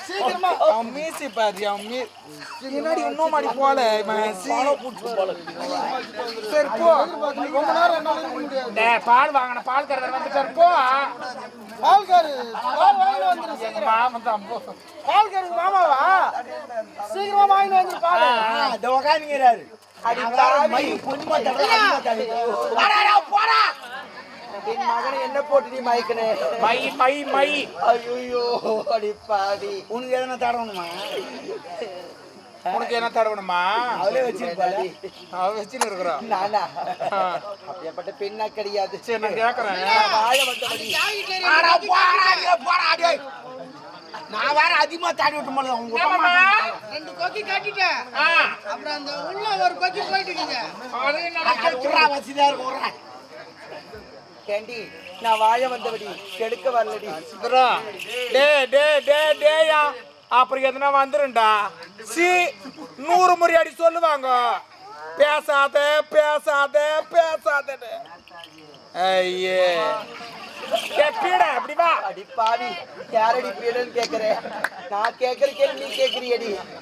சீக்கிரமா மீசி பாரு முன்னாடி இன்னும் மாடி போல சரி போ ரொம்ப நேரம் பால் வாங்கின பால் கறத வந்துட்டாரு போ பால்காரு பால் வாங்கிட்டு வந்துரு மாமன் தான் பால்காரு மாமாவா சீக்கிரமா வாங்கிட்டு வந்து பால் உட்காந்துங்கிறாரு மகனை என்ன போட்டு நீ மயக்கனே மை மை மை ஐயோ அடி பாவி உனக்கு எதனா தடவணுமா உனக்கு என்ன தடவணுமா அவளே வச்சிருப்பாளே அவ வச்சுன்னு இருக்கிறோம் நானா அப்படியேப்பட்ட பெண்ணா கிடையாது சரி நான் கேட்கறேன் வாழ வந்தபடி நான் வேற அதிகமா தாடி விட்டு போல உங்க ரெண்டு கொக்கி கட்டிட்டேன் அப்புறம் அந்த உள்ள ஒரு கொக்கி போயிட்டு இருக்கீங்க அது என்ன வசதியா இருக்கு கேண்டி நான் வாழ வந்தபடி கெடுக்க வரலடி டே டே டே டேயா அப்புறம் எதுனா வந்துருண்டா 100 முறை அடி சொல்லுவாங்க பேசாத பேசாத பேசாதன்னு ஐயே பீடா அப்படி வா அடி பாவி யாரடி பீடன்னு கேக்குறேன் நான் கேக்குற கேள்வி நீ கேக்குறியடி